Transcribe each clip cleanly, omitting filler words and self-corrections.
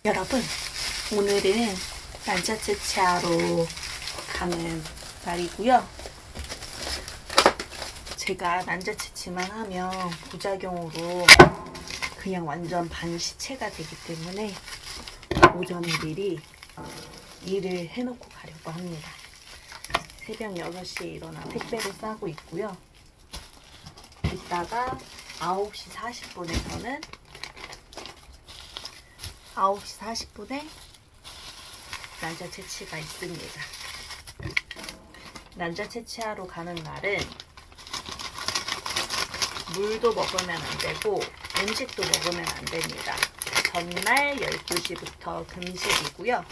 여러분, 오늘은 난자체치하러 가는 날이고요. 제가 난자체치만 하면 부작용으로 그냥 완전 반시체가 되기 때문에 오전에 미리 일을 해놓고 가려고 합니다. 새벽 6시에 일어나 택배를 싸고 있고요. 이따가 9시 40분에서는 9시 40분에 난자 채취가 있습니다. 난자 채취하러 가는 날은 물도 먹으면 안 되고 음식도 먹으면 안 됩니다. 전날 12시부터 금식이고요.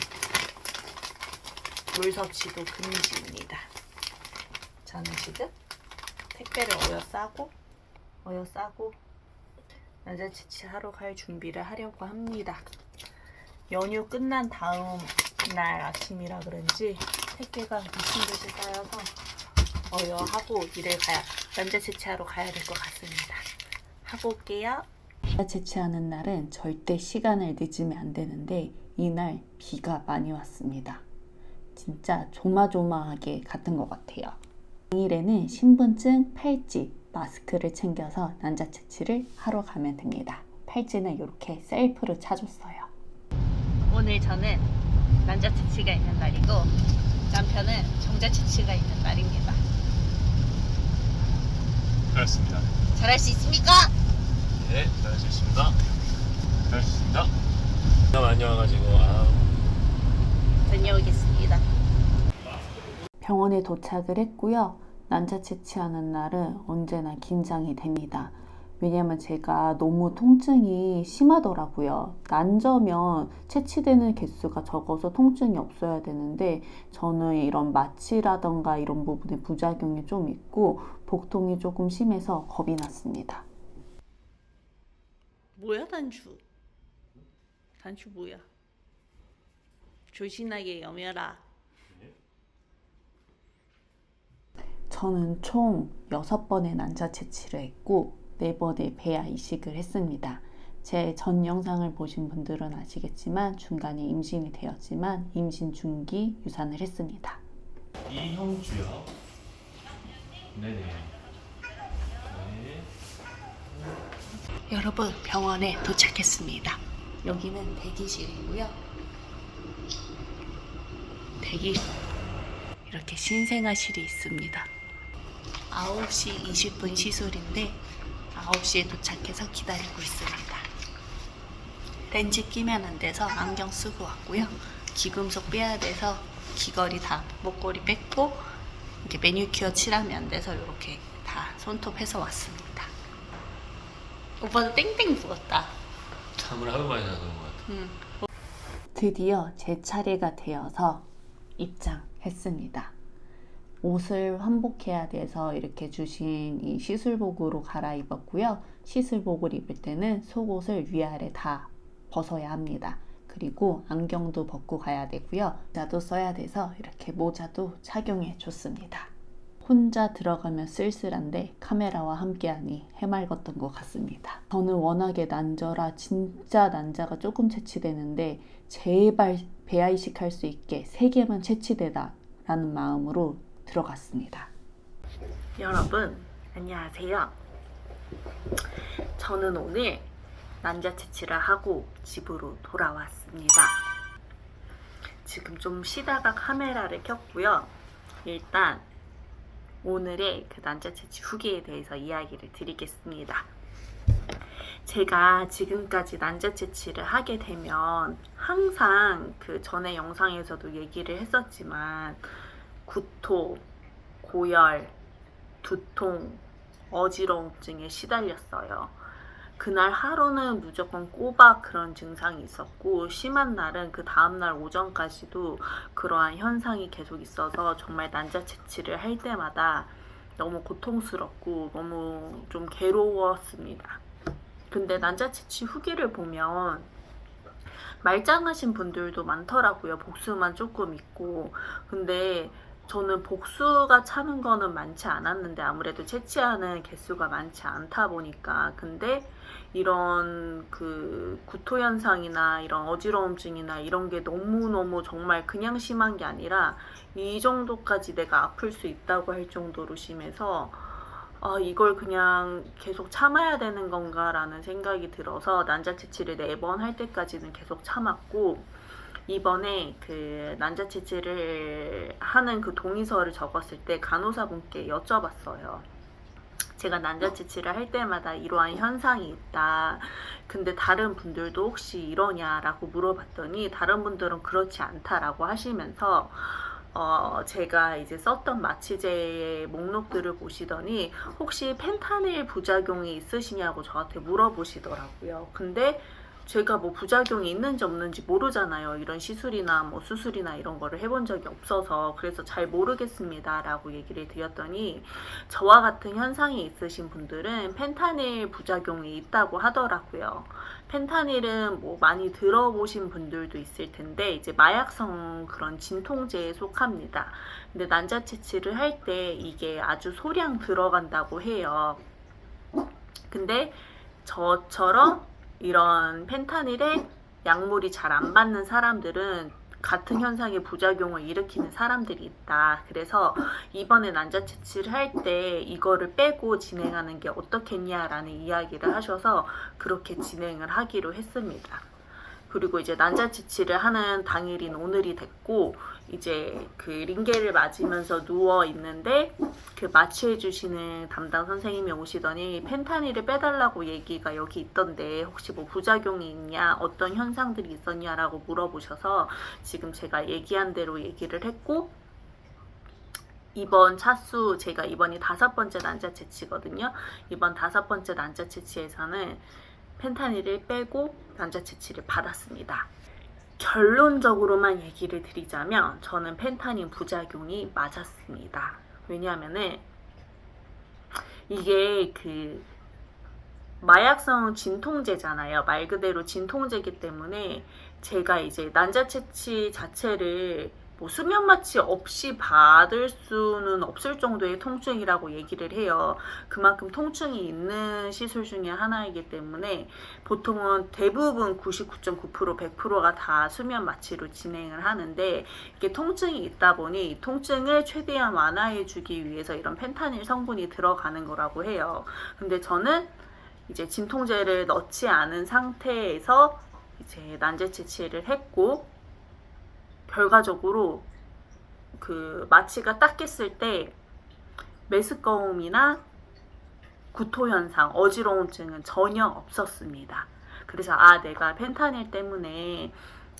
물 섭취도 금지입니다. 저는 지금 택배를 어여 싸고 난자 채취하러 갈 준비를 하려고 합니다. 연휴 끝난 다음 날 아침이라 그런지 택배가 미친 듯이 쌓여서 하고 난자 채취하러 가야 될 것 같습니다. 하고 올게요. 난자 채취하는 날은 절대 시간을 늦으면 안 되는데 이날 비가 많이 왔습니다. 진짜 조마조마하게 갔던 것 같아요. 당일에는 신분증, 팔찌, 마스크를 챙겨서 난자 채취를 하러 가면 됩니다. 팔찌는 이렇게 셀프로 차줬어요. 오늘 저는 난자 채취가 있는 날이고 남편은 정자 채취가 있는 날입니다. 그렇습니다. 잘할 수 있습니까? 네, 잘할 수 있습니다. 잘할 수 있습니다. 많이 와가지고 다녀오겠습니다. 병원에 도착을 했고요. 난자 채취하는 날은 언제나 긴장이 됩니다. 왜냐면 제가 너무 통증이 심하더라고요. 난저면 채취되는 개수가 적어서 통증이 없어야 되는데 저는 이런 마취라던가 이런 부분에 부작용이 좀 있고 복통이 조금 심해서 겁이 났습니다. 뭐야 단추? 단추 뭐야? 조신하게 여며라. 저는 총 6번의 난자 채취를 했고 4번의 배아 이식을 했습니다. 제 전 영상을 보신 분들은 아시겠지만 중간에 임신이 되었지만 임신 중기 유산을 했습니다. 이형주요. 네네. 네. 여러분, 병원에 도착했습니다. 여기는 대기실이고요. 이렇게 신생아실이 있습니다. 9시 20분 시술인데 9시에 도착해서 기다리고 있습니다. 렌즈 끼면 안 돼서 안경 쓰고 왔고요. 귀금속 빼야 돼서 귀걸이 다 목걸이 뺐고 이렇게 매니큐어 칠하면 안 돼서 이렇게 다 손톱해서 왔습니다. 오빠도 땡땡 부었다. 잠을 하루 많이 자는 것 같아. 응. 드디어 제 차례가 되어서 입장했습니다. 옷을 환복해야 돼서 이렇게 주신 이 시술복으로 갈아입었고요. 시술복을 입을 때는 속옷을 위아래 다 벗어야 합니다. 그리고 안경도 벗고 가야 되고요. 모자도 써야 돼서 이렇게 모자도 착용해 줬습니다. 혼자 들어가면 쓸쓸한데 카메라와 함께하니 해맑았던 것 같습니다. 저는 워낙에 난저라 진짜 난자가 조금 채취되는데 제발 배아 이식할 수 있게 3개만 채취되다 라는 마음으로 들어갔습니다. 여러분, 안녕하세요. 저는 오늘 난자 채취를 하고 집으로 돌아왔습니다. 지금 좀 쉬다가 카메라를 켰고요. 일단 오늘의 그 난자 채취 후기에 대해서 이야기를 드리겠습니다. 제가 지금까지 난자 채취를 하게 되면 항상 그 전에 영상에서도 얘기를 했었지만 구토, 고열, 두통, 어지러움증에 시달렸어요. 그날 하루는 무조건 꼬박 그런 증상이 있었고 심한 날은 그 다음날 오전까지도 그러한 현상이 계속 있어서 정말 난자 채취를 할 때마다 너무 고통스럽고 너무 좀 괴로웠습니다. 근데 난자 채취 후기를 보면 말짱하신 분들도 많더라고요. 복수만 조금 있고. 근데 저는 복수가 차는 거는 많지 않았는데 아무래도 채취하는 개수가 많지 않다 보니까 근데 이런 그 구토 현상이나 이런 어지러움증이나 이런 게 너무너무 정말 그냥 심한 게 아니라 이 정도까지 내가 아플 수 있다고 할 정도로 심해서 이걸 그냥 계속 참아야 되는 건가라는 생각이 들어서 난자 채취를 4번 할 때까지는 계속 참았고 이번에 그 난자 채취를 하는 그 동의서를 적었을 때 간호사분께 여쭤봤어요. 제가 난자 채취를 할 때마다 이러한 현상이 있다. 근데 다른 분들도 혹시 이러냐라고 물어봤더니 다른 분들은 그렇지 않다라고 하시면서 제가 이제 썼던 마취제의 목록들을 보시더니 혹시 펜타닐 부작용이 있으시냐고 저한테 물어보시더라고요. 근데 제가 뭐 부작용이 있는지 없는지 모르잖아요. 이런 시술이나 뭐 수술이나 이런 거를 해본 적이 없어서 그래서 잘 모르겠습니다 라고 얘기를 드렸더니 저와 같은 현상이 있으신 분들은 펜타닐 부작용이 있다고 하더라고요. 펜타닐은 뭐 많이 들어보신 분들도 있을 텐데 이제 마약성 그런 진통제에 속합니다. 근데 난자 채취를 할 때 이게 아주 소량 들어간다고 해요. 근데 저처럼 이런 펜타닐에 약물이 잘 안 받는 사람들은 같은 현상의 부작용을 일으키는 사람들이 있다. 그래서 이번에 난자 채취를 할 때 이거를 빼고 진행하는 게 어떻겠냐라는 이야기를 하셔서 그렇게 진행을 하기로 했습니다. 그리고 이제 난자 채취를 하는 당일인 오늘이 됐고 이제 그 링겔을 맞으면서 누워 있는데 그 마취해 주시는 담당 선생님이 오시더니 펜타닐을 빼달라고 얘기가 여기 있던데 혹시 뭐 부작용이 있냐 어떤 현상들이 있었냐라고 물어보셔서 지금 제가 얘기한 대로 얘기를 했고 이번 차수 제가 이번이 5번째 난자 채취거든요. 이번 5번째 난자 채취에서는 펜타닐을 빼고 난자 채취를 받았습니다. 결론적으로만 얘기를 드리자면 저는 펜타닐 부작용이 맞았습니다. 왜냐하면은 이게 그 마약성 진통제잖아요. 말 그대로 진통제이기 때문에 제가 이제 난자 채취 자체를 뭐 수면 마취 없이 받을 수는 없을 정도의 통증이라고 얘기를 해요. 그만큼 통증이 있는 시술 중에 하나이기 때문에 보통은 대부분 99.9% 100%가 다 수면 마취로 진행을 하는데 이게 통증이 있다 보니 이 통증을 최대한 완화해 주기 위해서 이런 펜타닐 성분이 들어가는 거라고 해요. 근데 저는 이제 진통제를 넣지 않은 상태에서 이제 난자 채취를 했고 결과적으로 그 마취가 딱 깼을 때 메스꺼움이나 구토 현상, 어지러움증은 전혀 없었습니다. 그래서 내가 펜타닐 때문에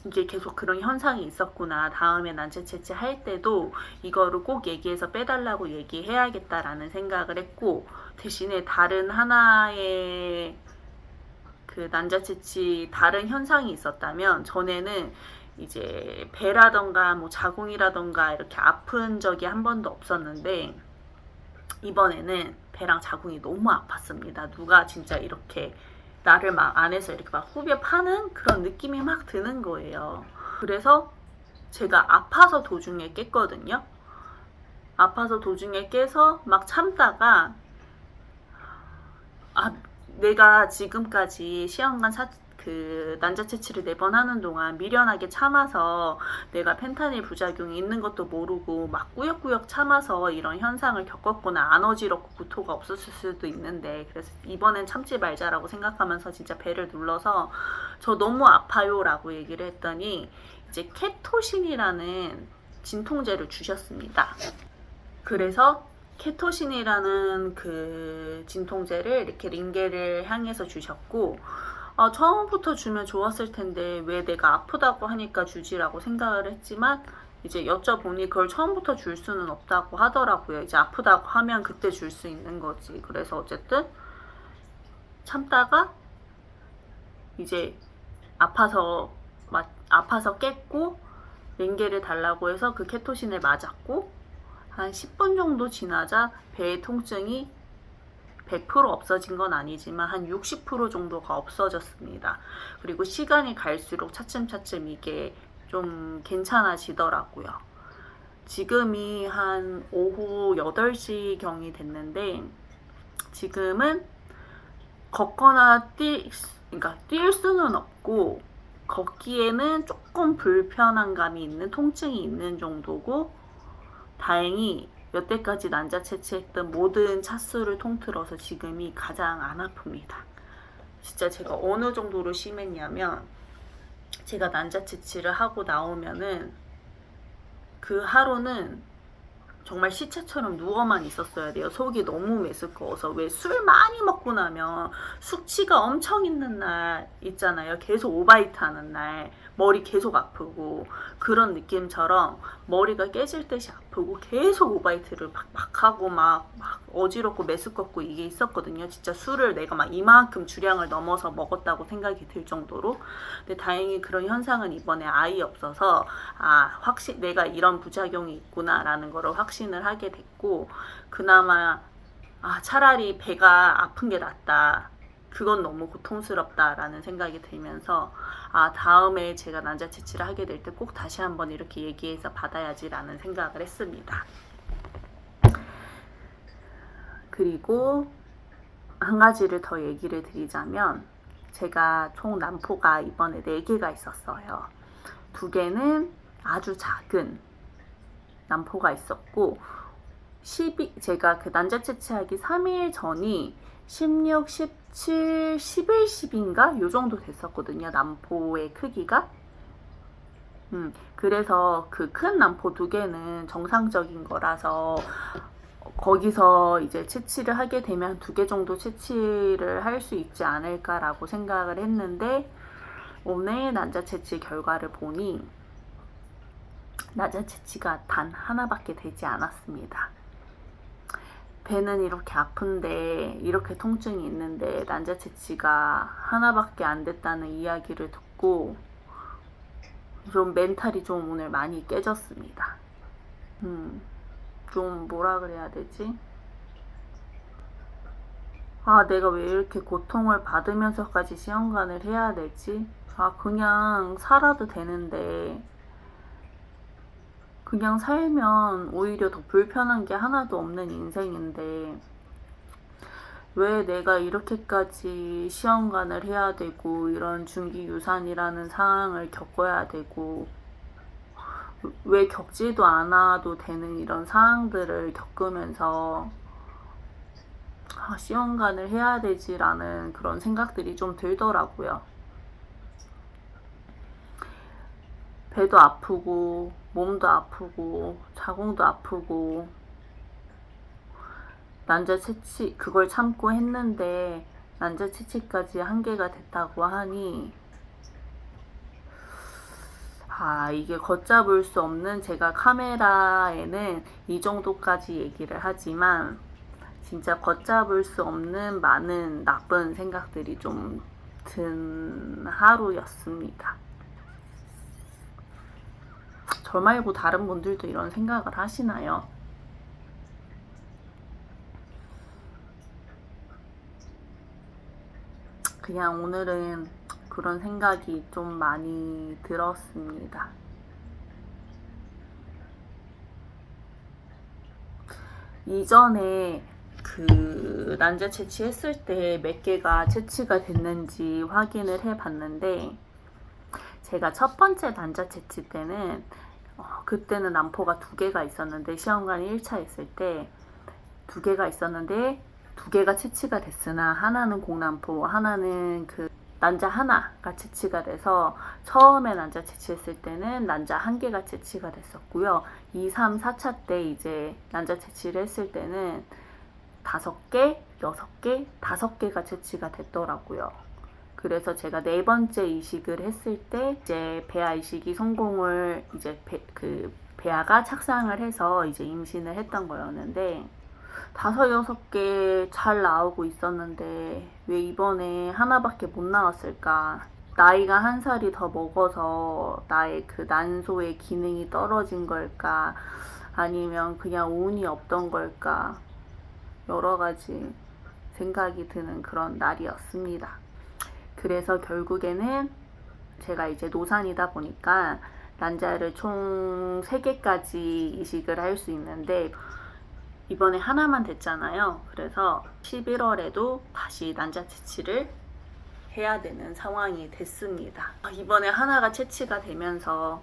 이게 계속 그런 현상이 있었구나. 다음에 난자 채취할 때도 이거를 꼭 얘기해서 빼달라고 얘기해야겠다라는 생각을 했고 대신에 다른 하나의 그 난자 채취 다른 현상이 있었다면 전에는 이제 배라던가 뭐 자궁이라던가 이렇게 아픈 적이 한 번도 없었는데 이번에는 배랑 자궁이 너무 아팠습니다. 누가 진짜 이렇게 나를 막 안에서 이렇게 막 후벼 파는 그런 느낌이 막 드는 거예요. 그래서 제가 아파서 도중에 깼거든요. 아파서 도중에 깨서 막 참다가 내가 지금까지 시험관 그 난자 채취를 4번 하는 동안 미련하게 참아서 내가 펜타닐 부작용이 있는 것도 모르고 막 꾸역꾸역 참아서 이런 현상을 겪었구나. 안 어지럽고 구토가 없었을 수도 있는데 그래서 이번엔 참지 말자라고 생각하면서 진짜 배를 눌러서 저 너무 아파요 라고 얘기를 했더니 이제 케토신이라는 진통제를 주셨습니다. 그래서 케토신이라는 그 진통제를 이렇게 링겔을 향해서 주셨고 처음부터 주면 좋았을 텐데 왜 내가 아프다고 하니까 주지라고 생각을 했지만 이제 여쭤보니 그걸 처음부터 줄 수는 없다고 하더라고요. 이제 아프다고 하면 그때 줄 수 있는 거지. 그래서 어쨌든 참다가 이제 아파서 깼고 링겔을 달라고 해서 그 케토신을 맞았고 한 10분 정도 지나자 배의 통증이 100% 없어진 건 아니지만 한 60% 정도가 없어졌습니다. 그리고 시간이 갈수록 차츰차츰 이게 좀 괜찮아지더라고요. 지금이 한 오후 8시경이 됐는데 지금은 걷거나 그러니까 뛸 수는 없고 걷기에는 조금 불편한 감이 있는 통증이 있는 정도고 다행히 여태까지 난자 채취했던 모든 차수를 통틀어서 지금이 가장 안 아픕니다. 진짜 제가 어느 정도로 심했냐면 제가 난자 채취를 하고 나오면은 그 하루는 정말 시체처럼 누워만 있었어야 돼요. 속이 너무 메스꺼워서. 왜 술 많이 먹고 나면 숙취가 엄청 있는 날 있잖아요. 계속 오바이트 하는 날 머리 계속 아프고 그런 느낌처럼 머리가 깨질 듯이 아프고 계속 오바이트를 막 하고 막 어지럽고 메스껍고 이게 있었거든요. 진짜 술을 내가 막 이만큼 주량을 넘어서 먹었다고 생각이 들 정도로. 근데 다행히 그런 현상은 이번에 아예 없어서 내가 이런 부작용이 있구나라는 거를 확신을 하게 됐고 그나마 차라리 배가 아픈 게 낫다. 그건 너무 고통스럽다라는 생각이 들면서 다음에 제가 난자 채취를 하게 될 때 꼭 다시 한번 이렇게 얘기해서 받아야지라는 생각을 했습니다. 그리고 한 가지를 더 얘기를 드리자면 제가 총 난포가 이번에 4개가 있었어요. 2개는 아주 작은 난포가 있었고 제가 그 난자 채취하기 3일 전이 16, 17, 11, 10인가? 요 정도 됐었거든요. 난포의 크기가. 그래서 그 큰 난포 2개는 정상적인 거라서 거기서 이제 채취를 하게 되면 2개 정도 채취를 할 수 있지 않을까라고 생각을 했는데 오늘 난자 채취 결과를 보니 난자 채취가 단 하나밖에 되지 않았습니다. 배는 이렇게 아픈데 이렇게 통증이 있는데 난자 채취가 하나밖에 안 됐다는 이야기를 듣고 좀 멘탈이 좀 오늘 많이 깨졌습니다. 좀 뭐라 그래야 되지? 내가 왜 이렇게 고통을 받으면서까지 시험관을 해야 되지? 그냥 살아도 되는데 그냥 살면 오히려 더 불편한 게 하나도 없는 인생인데 왜 내가 이렇게까지 시험관을 해야 되고 이런 중기유산이라는 상황을 겪어야 되고 왜 겪지도 않아도 되는 이런 상황들을 겪으면서 시험관을 해야 되지라는 그런 생각들이 좀 들더라고요. 배도 아프고 몸도 아프고 자궁도 아프고 난자 채취 그걸 참고 했는데 난자 채취까지 한계가 됐다고 하니 이게 걷잡을 수 없는 제가 카메라에는 이 정도까지 얘기를 하지만 진짜 걷잡을 수 없는 많은 나쁜 생각들이 좀 든 하루였습니다. 저 말고 다른 분들도 이런 생각을 하시나요? 그냥 오늘은 그런 생각이 좀 많이 들었습니다. 이전에 그 난자 채취했을 때 몇 개가 채취가 됐는지 확인을 해 봤는데 제가 첫 번째 난자 채취 때는 그때는 난포가 2개가 있었는데 시험관 1차 했을 때 2개가 있었는데 2개가 채취가 됐으나 하나는 공난포 하나는 그 난자 하나가 채취가 돼서 처음에 난자 채취했을 때는 난자 1개가 채취가 됐었고요. 2, 3, 4차 때 이제 난자 채취를 했을 때는 5개, 6개, 5개가 채취가 됐더라고요. 그래서 제가 4번째 이식을 했을 때 이제 배아 이식이 성공을 이제 배아가 착상을 해서 이제 임신을 했던 거였는데 5, 6개 잘 나오고 있었는데 왜 이번에 하나밖에 못 나왔을까? 나이가 1살이 더 먹어서 나의 그 난소의 기능이 떨어진 걸까? 아니면 그냥 운이 없던 걸까? 여러 가지 생각이 드는 그런 날이었습니다. 그래서 결국에는 제가 이제 노산이다 보니까 난자를 총 3개까지 이식을 할 수 있는데 이번에 하나만 됐잖아요. 그래서 11월에도 다시 난자 채취를 해야 되는 상황이 됐습니다. 이번에 하나가 채취가 되면서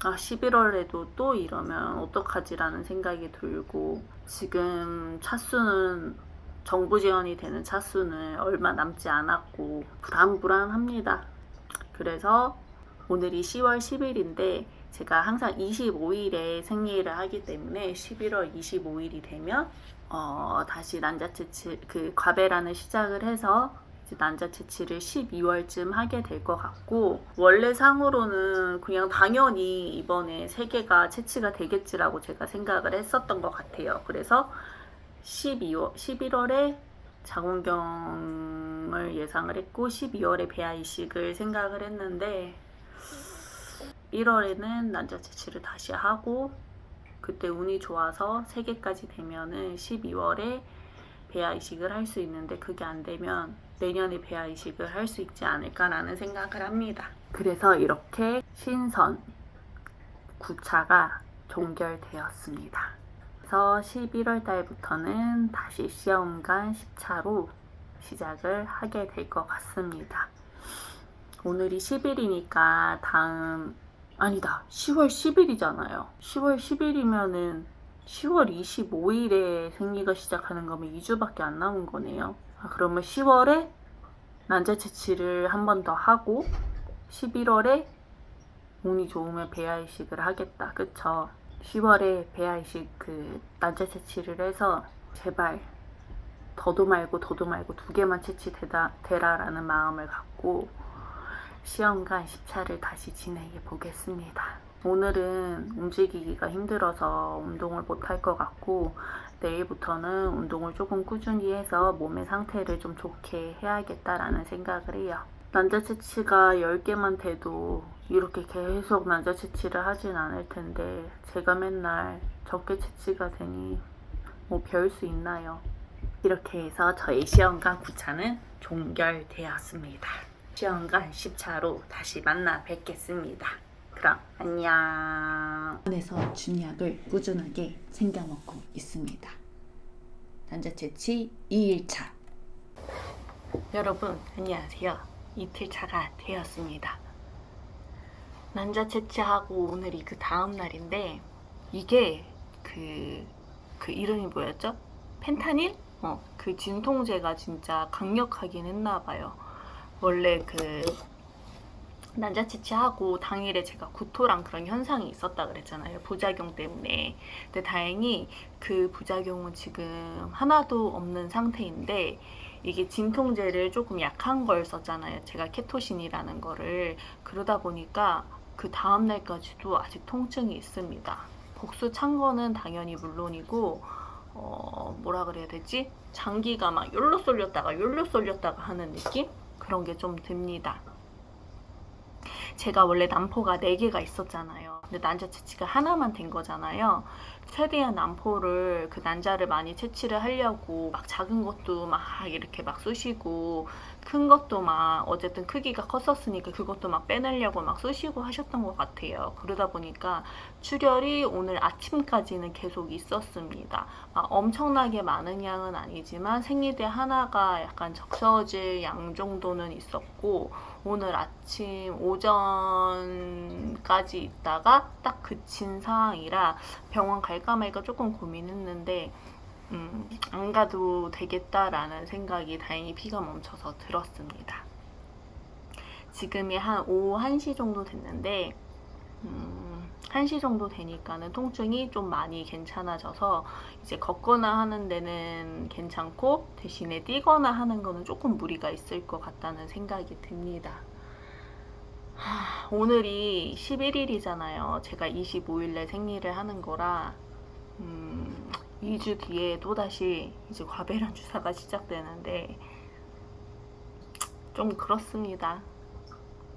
11월에도 또 이러면 어떡하지라는 생각이 들고, 지금 차수는 정부 지원이 되는 차수는 얼마 남지 않았고 불안합니다. 그래서 오늘이 10월 10일인데 제가 항상 25일에 생리를 하기 때문에 11월 25일이 되면 다시 난자 채취 과배란을 시작을 해서 난자 채취를 12월쯤 하게 될 것 같고, 원래 상으로는 그냥 당연히 이번에 3개가 채취가 되겠지라고 제가 생각을 했었던 것 같아요. 그래서 11월에 자궁경을 예상을 했고 12월에 배아 이식을 생각을 했는데 1월에는 난자 채취를 다시 하고, 그때 운이 좋아서 3개까지 되면은 12월에 배아 이식을 할 수 있는데, 그게 안 되면 내년에 배아 이식을 할 수 있지 않을까라는 생각을 합니다. 그래서 이렇게 신선 9차가 종결되었습니다. 그래서 11월 달부터는 다시 시험관 10차로 시작을 하게 될 것 같습니다. 오늘이 10일이니까 아니다, 10월 10일이잖아요. 10월 10일이면은 10월 25일에 생리가 시작하는 거면 2주밖에 안 남은 거네요. 그러면 10월에 난자 채취를 한 번 더 하고 11월에 운이 좋으면 배아 이식을 하겠다. 그쵸? 10월에 배아 이식 난자 채취를 해서 제발 더도 말고 2개만 채취되라라는 마음을 갖고 시험관 10차를 다시 진행해 보겠습니다. 오늘은 움직이기가 힘들어서 운동을 못할 것 같고, 내일부터는 운동을 조금 꾸준히 해서 몸의 상태를 좀 좋게 해야겠다라는 생각을 해요. 난자 채취가 10개만 돼도 이렇게 계속 난자 채취를 하진 않을 텐데, 제가 맨날 적게 채취가 되니 뭐 별 수 있나요? 이렇게 해서 저희 시험관 9차는 종결되었습니다. 시험관 10차로 다시 만나 뵙겠습니다. 그럼 안녕. 병원에서 준 약을 꾸준하게 챙겨 먹고 있습니다. 난자 채취 2일차. 여러분 안녕하세요. 이틀차가 되었습니다. 난자 채취하고 오늘이 그 다음 날인데, 이게 그 이름이 뭐였죠? 펜타닐? 그 진통제가 진짜 강력하긴 했나봐요. 원래 난자 채취하고 당일에 제가 구토랑 그런 현상이 있었다 그랬잖아요. 부작용 때문에. 근데 다행히 그 부작용은 지금 하나도 없는 상태인데, 이게 진통제를 조금 약한 걸 썼잖아요. 제가 케토신이라는 거를. 그러다 보니까 그 다음 날까지도 아직 통증이 있습니다. 복수 찬 거는 당연히 물론이고, 뭐라 그래야 되지? 장기가 막 요로 쏠렸다가 하는 느낌? 그런 게 좀 듭니다. 제가 원래 난포가 4개가 있었잖아요. 근데 난자 채취가 하나만 된 거잖아요. 최대한 난포를 난자를 많이 채취를 하려고 막 작은 것도 막 이렇게 막 쑤시고, 큰 것도 막 어쨌든 크기가 컸었으니까 그것도 막 빼내려고 막 쑤시고 하셨던 것 같아요. 그러다 보니까 출혈이 오늘 아침까지는 계속 있었습니다. 엄청나게 많은 양은 아니지만 생리대 하나가 약간 적셔질 양 정도는 있었고, 오늘 아침 오전까지 있다가 딱 그친 상황이라 병원 갈까 말까 조금 고민했는데 안 가도 되겠다라는 생각이 다행히 피가 멈춰서 들었습니다. 지금이 한 오후 1시 정도 됐는데 1시 정도 되니까는 통증이 좀 많이 괜찮아져서 이제 걷거나 하는 데는 괜찮고, 대신에 뛰거나 하는 거는 조금 무리가 있을 것 같다는 생각이 듭니다. 오늘이 11일이잖아요. 제가 25일에 생리를 하는 거라 2주 뒤에 또다시 이제 과배란 주사가 시작되는데 좀 그렇습니다.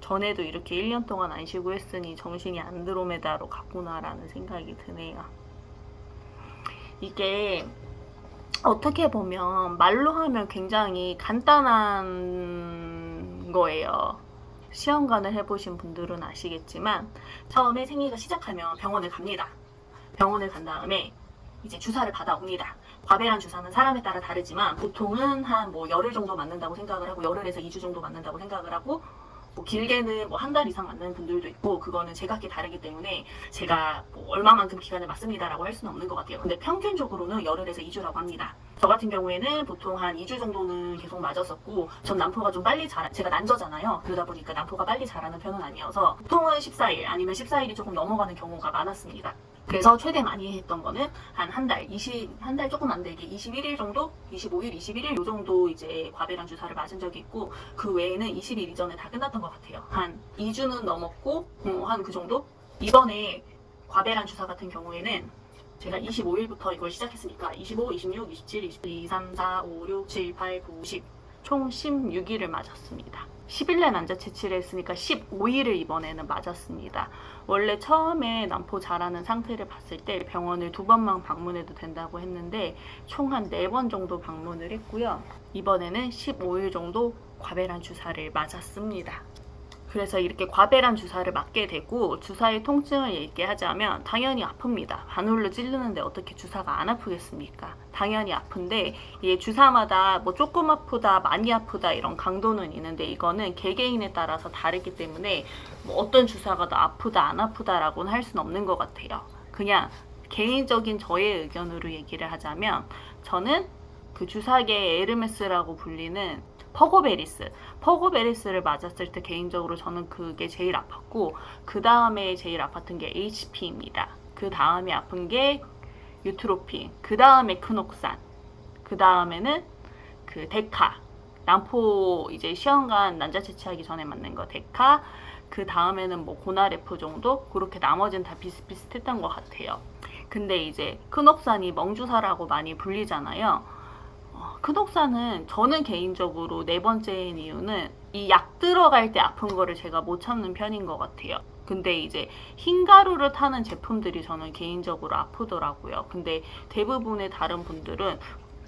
전에도 이렇게 1년 동안 안 쉬고 했으니 정신이 안드로메다로 갔구나라는 생각이 드네요. 이게 어떻게 보면 말로 하면 굉장히 간단한 거예요. 시험관을 해보신 분들은 아시겠지만 처음에 생리가 시작하면 병원을 갑니다. 병원을 간 다음에 이제 주사를 받아옵니다. 과배란 주사는 사람에 따라 다르지만 보통은 한 뭐 열흘 정도 맞는다고 생각을 하고 열흘에서 2주 정도 맞는다고 생각을 하고 뭐 길게는 뭐 한 달 이상 맞는 분들도 있고 그거는 제각기 다르기 때문에 제가 뭐 얼마만큼 기간을 맞습니다라고 할 수는 없는 것 같아요. 근데 평균적으로는 열흘에서 2주라고 합니다. 저 같은 경우에는 보통 한 2주 정도는 계속 맞았었고 전 난포가 좀 빨리 제가 난저잖아요. 그러다 보니까 난포가 빨리 자라는 편은 아니어서 보통은 14일 아니면 14일이 조금 넘어가는 경우가 많았습니다. 그래서 최대 많이 했던 거는 한 한 달 조금 안 되게 21일 정도? 25일, 21일 요 정도 이제 과배란 주사를 맞은 적이 있고 그 외에는 20일 이전에 다 끝났던 것 같아요. 한 2주는 넘었고 한 그 정도? 이번에 과배란 주사 같은 경우에는 제가 25일부터 이걸 시작했으니까 25, 26, 27, 22, 3, 4, 5, 6, 7, 8, 9, 10 총 16일을 맞았습니다. 10일내 난자 채취를 했으니까 15일을 이번에는 맞았습니다. 원래 처음에 난포 자라는 상태를 봤을 때 병원을 2번만 방문해도 된다고 했는데 총 한 4번 정도 방문을 했고요. 이번에는 15일 정도 과배란 주사를 맞았습니다. 그래서 이렇게 과배란 주사를 맞게 되고 주사의 통증을 얘기하자면 당연히 아픕니다. 바늘로 찌르는데 어떻게 주사가 안 아프겠습니까? 당연히 아픈데 이게 주사마다 뭐 조금 아프다, 많이 아프다 이런 강도는 있는데 이거는 개개인에 따라서 다르기 때문에 뭐 어떤 주사가 더 아프다, 안 아프다라고는 할 수는 없는 것 같아요. 그냥 개인적인 저의 의견으로 얘기를 하자면 저는 그 주사계의 에르메스라고 불리는 퍼고베리스를 맞았을 때 개인적으로 저는 그게 제일 아팠고 그 다음에 제일 아팠던 게 HP입니다. 그 다음에 아픈 게 유트로핀, 그 다음에 크녹산, 그 다음에는 그 데카, 난포 이제 시험관 난자 채취하기 전에 맞는 거 데카, 그 다음에는 뭐 고나레프 정도 그렇게 나머지는 다 비슷비슷했던 것 같아요. 근데 이제 크녹산이 멍주사라고 많이 불리잖아요. 크녹산은 저는 개인적으로 4번째인 이유는 이 약 들어갈 때 아픈 거를 제가 못 참는 편인 것 같아요. 근데 이제 흰가루를 타는 제품들이 저는 개인적으로 아프더라고요. 근데 대부분의 다른 분들은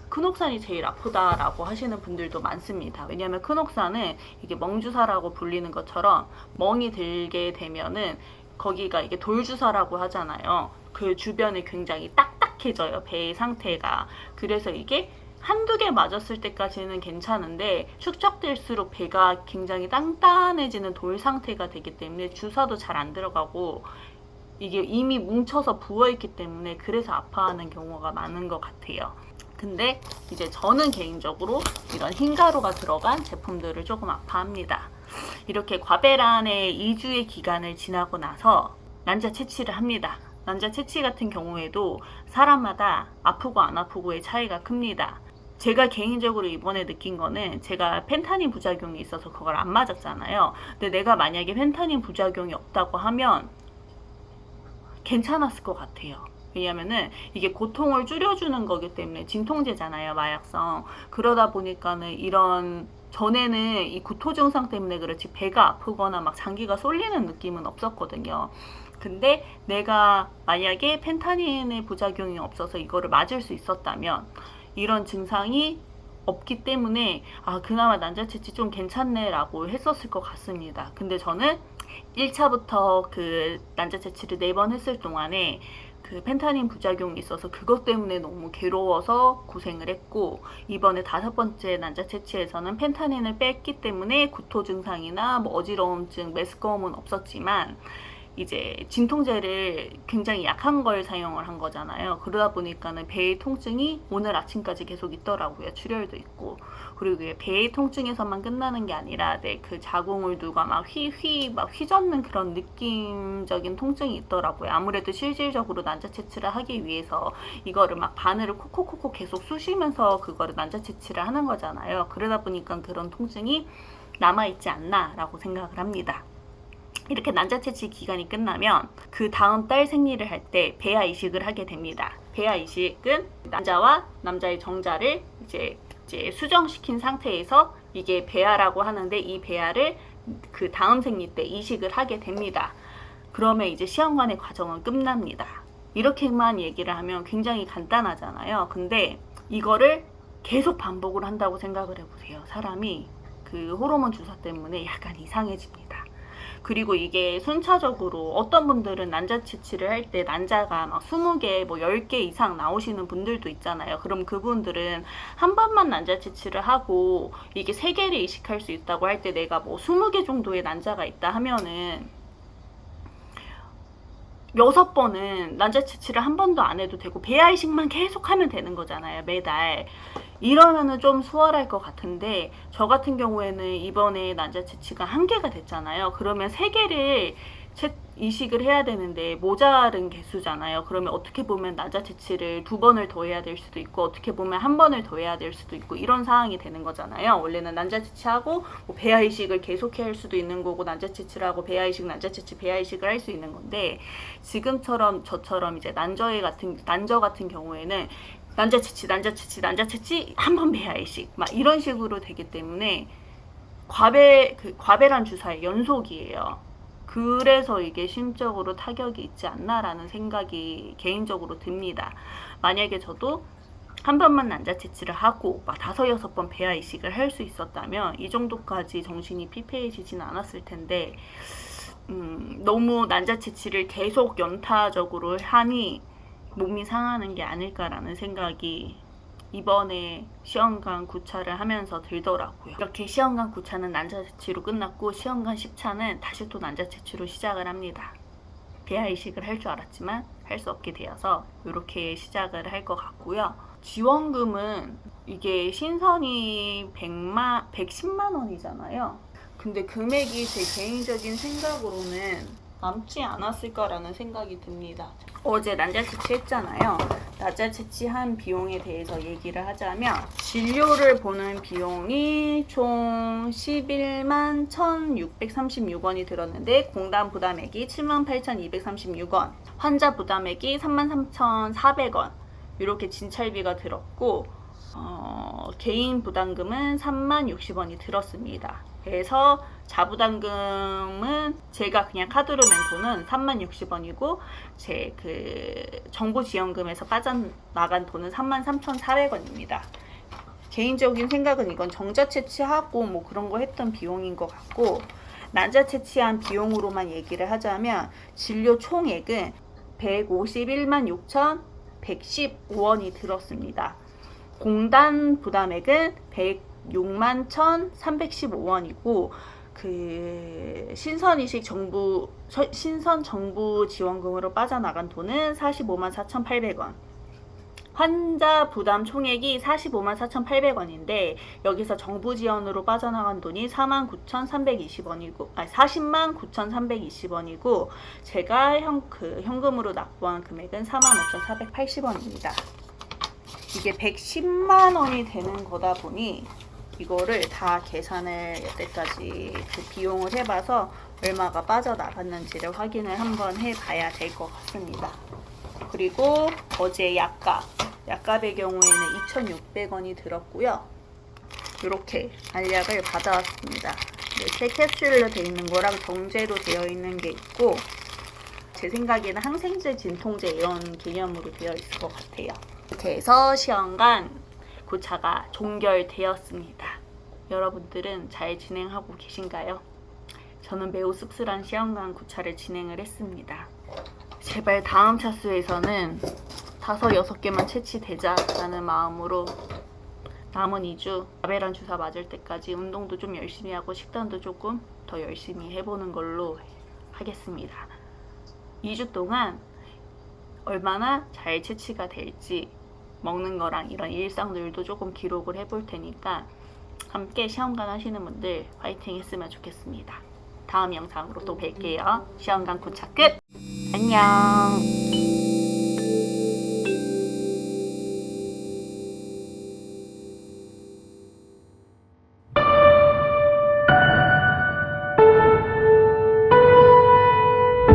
크녹산이 제일 아프다라고 하시는 분들도 많습니다. 왜냐하면 크녹산은 이게 멍주사라고 불리는 것처럼 멍이 들게 되면은 거기가 이게 돌주사라고 하잖아요. 그 주변이 굉장히 딱딱해져요. 배의 상태가. 그래서 이게 한두 개 맞았을 때까지는 괜찮은데 축적될수록 배가 굉장히 단단해지는 돌 상태가 되기 때문에 주사도 잘 안 들어가고 이게 이미 뭉쳐서 부어있기 때문에 그래서 아파하는 경우가 많은 것 같아요. 근데 이제 저는 개인적으로 이런 흰가루가 들어간 제품들을 조금 아파합니다. 이렇게 과배란의 2주의 기간을 지나고 나서 난자 채취를 합니다. 난자 채취 같은 경우에도 사람마다 아프고 안 아프고의 차이가 큽니다. 제가 개인적으로 이번에 느낀 거는 제가 펜타닌 부작용이 있어서 그걸 안 맞았잖아요. 근데 내가 만약에 펜타닌 부작용이 없다고 하면 괜찮았을 것 같아요. 왜냐면은 이게 고통을 줄여주는 거기 때문에 진통제잖아요, 마약성. 그러다 보니까는 이런 전에는 이 구토 증상 때문에 그렇지 배가 아프거나 막 장기가 쏠리는 느낌은 없었거든요. 근데 내가 만약에 펜타닌의 부작용이 없어서 이거를 맞을 수 있었다면 이런 증상이 없기 때문에 그나마 난자 채취 좀 괜찮네 라고 했었을 것 같습니다. 근데 저는 1차부터 그 난자 채취를 4번 했을 동안에 그 펜타닌 부작용이 있어서 그것 때문에 너무 괴로워서 고생을 했고 이번에 5번째 난자 채취에서는 펜타닌을 뺐기 때문에 구토 증상이나 뭐 어지러움증, 메스꺼움은 없었지만 이제 진통제를 굉장히 약한 걸 사용을 한 거잖아요. 그러다 보니까는 배의 통증이 오늘 아침까지 계속 있더라고요. 출혈도 있고. 그리고 배의 통증에서만 끝나는 게 아니라 그 자궁을 누가 막 휘젓는 그런 느낌적인 통증이 있더라고요. 아무래도 실질적으로 난자 채취를 하기 위해서 이거를 막 바늘을 콕콕콕콕 계속 쑤시면서 그거를 난자 채취를 하는 거잖아요. 그러다 보니까 그런 통증이 남아있지 않나라고 생각을 합니다. 이렇게 난자 채취 기간이 끝나면 그 다음 달 생리를 할 때 배아 이식을 하게 됩니다. 배아 이식은 남자와 남자의 정자를 이제 수정시킨 상태에서 이게 배아라고 하는데 이 배아를 그 다음 생리 때 이식을 하게 됩니다. 그러면 이제 시험관의 과정은 끝납니다. 이렇게만 얘기를 하면 굉장히 간단하잖아요. 근데 이거를 계속 반복을 한다고 생각을 해보세요. 사람이 그 호르몬 주사 때문에 약간 이상해집니다. 그리고 이게 순차적으로 어떤 분들은 난자 채취를 할 때 난자가 막 20개, 뭐 10개 이상 나오시는 분들도 있잖아요. 그럼 그분들은 한 번만 난자 채취를 하고 이게 3개를 이식할 수 있다고 할 때 내가 뭐 20개 정도의 난자가 있다 하면은 6번은 난자 채취를 한 번도 안 해도 되고 배아 이식만 계속 하면 되는 거잖아요, 매달. 이러면은 좀 수월할 것 같은데, 저 같은 경우에는 이번에 난자 채취가 1개가 됐잖아요. 그러면 3개를 이식을 해야 되는데 모자른 개수잖아요. 그러면 어떻게 보면 난자 채취를 2번을 더 해야 될 수도 있고, 어떻게 보면 1번을 더 해야 될 수도 있고, 이런 상황이 되는 거잖아요. 원래는 난자 채취하고 뭐 배아 이식을 계속해야 할 수도 있는 거고, 난자 채취를 하고 배아 이식, 난자 채취, 배아 이식을 할 수 있는 건데, 지금처럼 저처럼 이제 난저 같은 경우에는 난자 채취, 난자 채취, 난자 채취, 한 번 배아 이식 막 이런 식으로 되기 때문에 과배란 주사의 연속이에요. 그래서 이게 심적으로 타격이 있지 않나라는 생각이 개인적으로 듭니다. 만약에 저도 한 번만 난자 채취를 하고 막 5-6번 배아 이식을 할 수 있었다면 이 정도까지 정신이 피폐해지진 않았을 텐데, 너무 난자 채취를 계속 연타적으로 하니 몸이 상하는 게 아닐까라는 생각이 이번에 시험관 9차를 하면서 들더라고요. 이렇게 시험관 9차는 난자 채취로 끝났고, 시험관 10차는 다시 또 난자 채취로 시작을 합니다. 배아 이식을 할 줄 알았지만 할 수 없게 되어서 이렇게 시작을 할 것 같고요. 지원금은 이게 신선이 110만 원이잖아요. 근데 금액이 제 개인적인 생각으로는 남지 않았을까라는 생각이 듭니다. 어제 난자 채취했잖아요. 난자 채취한 비용에 대해서 얘기를 하자면, 진료를 보는 비용이 총 11만 1,636원이 들었는데, 공단 부담액이 78,236원, 환자 부담액이 33,400원, 이렇게 진찰비가 들었고, 개인 부담금은 3만 60원이 들었습니다. 그래서 자부담금은 제가 그냥 카드로 낸 돈은 3만 60원이고, 제 정부 지원금에서 빠져나간 돈은 3만 3,400원입니다. 개인적인 생각은 이건 정자 채취하고 뭐 그런 거 했던 비용인 것 같고, 난자 채취한 비용으로만 얘기를 하자면 진료 총액은 151만 6,115원이 들었습니다. 공단 부담액은 106만 1,315원이고, 신선 정부 지원금으로 빠져나간 돈은 45만 4,800원. 환자 부담 총액이 45만 4,800원인데, 여기서 정부 지원으로 빠져나간 돈이 40만 9,320원이고, 제가 현금으로 납부한 금액은 45,480원입니다. 이게 110만 원이 되는 거다 보니 이거를 다 계산을 여태까지 비용을 해봐서 얼마가 빠져나갔는지를 확인을 한번 해봐야 될 것 같습니다. 그리고 어제 약값의 경우에는 2,600원이 들었고요. 이렇게 알약을 받아왔습니다. 새 캡슐로 되어 있는 거랑 정제로 되어 있는 게 있고, 제 생각에는 항생제, 진통제 이런 개념으로 되어 있을 것 같아요. 이렇게 해서 시험관 9차가 종결되었습니다. 여러분들은 잘 진행하고 계신가요? 저는 매우 씁쓸한 시험관 9차를 진행을 했습니다. 제발 다음 차수에서는 5-6개만 채취되자라는 마음으로 남은 2주 아베란 주사 맞을 때까지 운동도 좀 열심히 하고 식단도 조금 더 열심히 해보는 걸로 하겠습니다. 2주 동안 얼마나 잘 채취가 될지, 먹는 거랑 이런 일상들도 조금 기록을 해볼 테니까 함께 시험관 하시는 분들 화이팅 했으면 좋겠습니다. 다음 영상으로 또 뵐게요. 시험관 9차 끝! 안녕!